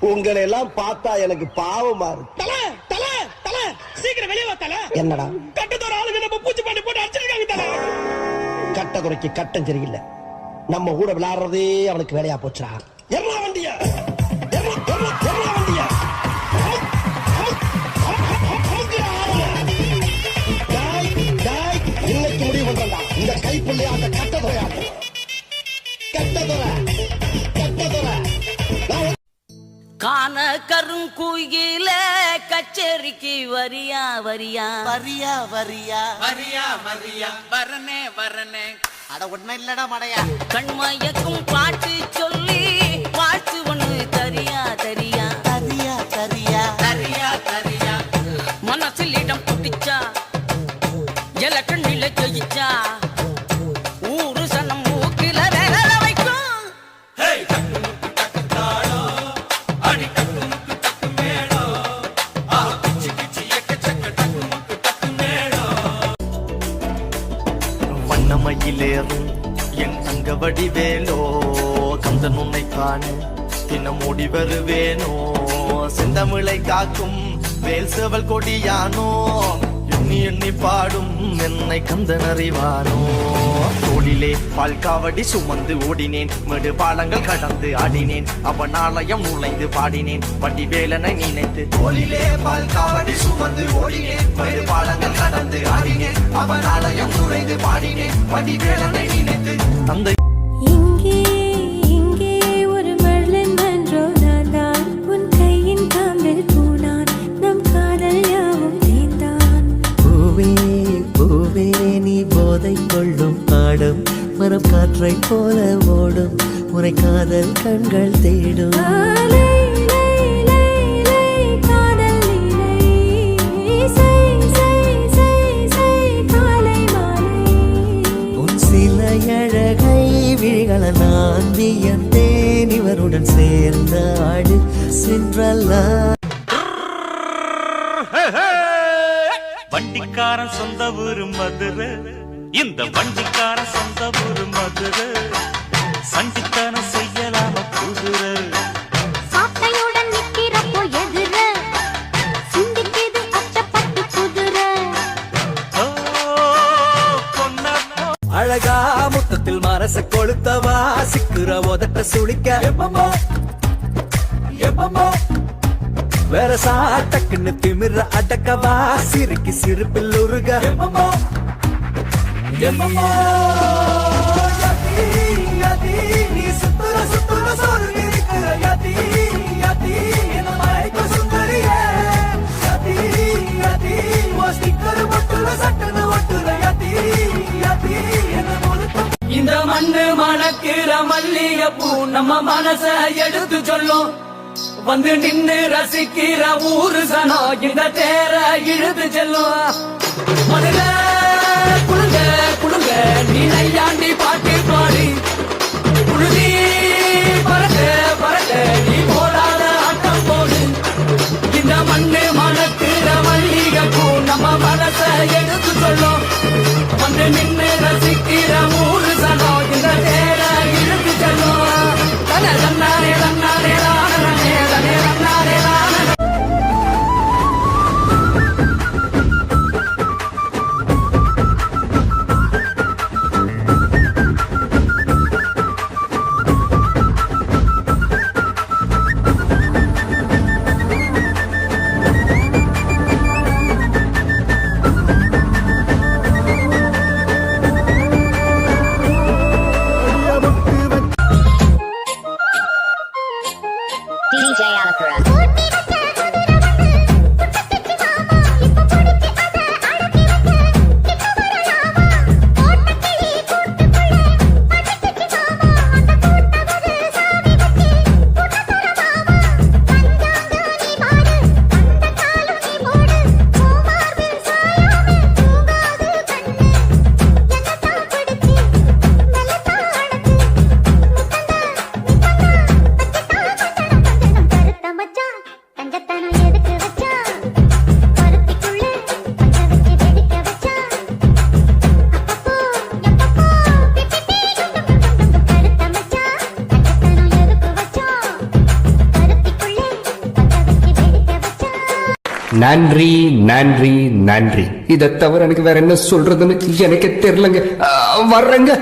உங்களை எல்லாம் பார்த்தா எனக்கு பாவமா இருக்கு. தல தல தல சீக்கிரம் வெளியே வா தல. என்னடா கட்டத்தோட ஆளுங்க நம்ம பூச்சி பாண்டி போட்டு அடிச்சிருக்காங்க தல. கட்டதுறைக்கு கட்டம் சரியில்லை. நம்ம கூட விளையாடுறதே அவனுக்கு வேலையா போச்சுடா. எவ்வளோ வண்டியா வண்டியா இன்னைக்கு முடிவு பண்றா. இந்த கைப்புள்ளையா அந்த கட்டதுறையா கட்டதுறை காண கருங்குயில கச்சேரிக்கு வரியா வரியா வரியா வரியா வரியா வரியா வரனே வரனே. அட ஒண்ணு இல்லடா மடையா. கண்மயக்கும் பாட்டு சொல்லி வாழ்த்து ஒண்ணு தரியா தரியா தரியா தரியா தரியா தரியா. மனசில் இடம் பிடிச்சா எல கண்ணில ஜெயிச்சா ஊரு சனம் மூக்கில வேல வைக்கும். வண்ணமயிலேறும் என் தங்க வடிவேலோ கந்தன் உன்னை காண தினம் ஓடி வருவேனோ செந்தமிழை காக்கும் வேல் செவல் கொடியானோ எண்ணி எண்ணி பாடும் என்னை கந்தன் அறிவானோ தோளிலே பால் காவடி சுமந்து ஓடினேன் மேடு பாலங்கள் கடந்து ஆடினேன் அவன் ஆலயம் நுழைந்து பாடினேன் வடிவேலனை நினைத்து தோளிலே பால் காவடி சுமந்து ஓடினேன் மேடு பாலங்கள் கடந்து ஆடினேன் அவன் ஆலயம் நுழைந்து பாடினேன் வடிவேலனை நினைத்து தந்தை இங்கே இங்கே ஒரு மழலை மன்றோ நான் உன் கையின் காம்பில் பூனான் நம் காதல் யாவும் தேர்ந்தான். பூவே பூவே நீ போதை கொள்ளும் ஆடும் மரம் காற்றை போல ஓடும் உரை காதல் கண்கள் தேடும். லை, லை, லை, லை, காதல் லீலை. சை, சை, சை, சை, காலை மாலை. உன் சில அழகை விழிகள நான் வியந்தேன் இவருடன் சேர்ந்த ஆடு சென்றல்லா. வண்டிக்காரன் சொந்த ஊரு மதுரை, இந்த வண்டிக்காரன் சொந்த ஊரு மதுரை, சண்டித்தனம் செய்யலாம குதிரை. சாட்டையுடன் நிக்கிறப்போ எதிர சிந்திக்குது அச்சப்பட்டு குதிரை. அழகா முத்தத்தில் மனச கொளுத்தவா சிக்குற உதட்ட சுளிக்க எப்பமோ எப்பமோ வேற சாட்டக்குன்னு திமிர அடக்கவா சிரிக்கு சிரிப்பில் உருக எப்பமோ எப்பமோ யதி யதி நீ சுத்துற சுத்துற சோறு இருக்கிற யதி யதி என்ன மயக்க சுந்தரியே யதி யதி ஸ்டிக்கர் ஒட்டுற சட்டன ஒட்டுற யதி யதி என்ன முழுக்க. இந்த மண்ணு மணக்கிற மல்லிகை பூ நம்ம மனச எடுத்து சொல்லும். வந்து நின்னு ரசிக்கிற ஊரு சனம் இந்த தேர இழுத்து செல்லும். மதுரை குழுங்க குழுங்க நீ நையாண்டி பாட்டு பாடி குழுதி பறக்க பறக்க நீ போடாத ஆட்டம் போடு. இந்த மண்ணு மணக்கிற மல்லிகை பூ நம்ம மனச எடுத்து சொல்லும். வந்து நின்னு ரசிக்கிற ஊரு சனம் இந்த தேர இழுத்து செல்லும். தன தன்னாரே தன்னாரே தானே தனே தன்னாரே தானே. நன்றி நன்றி நன்றி. இதை தவிர எனக்கு வேற என்ன சொல்றதுன்னு எனக்கு தெரியலங்க. வர்றேங்க.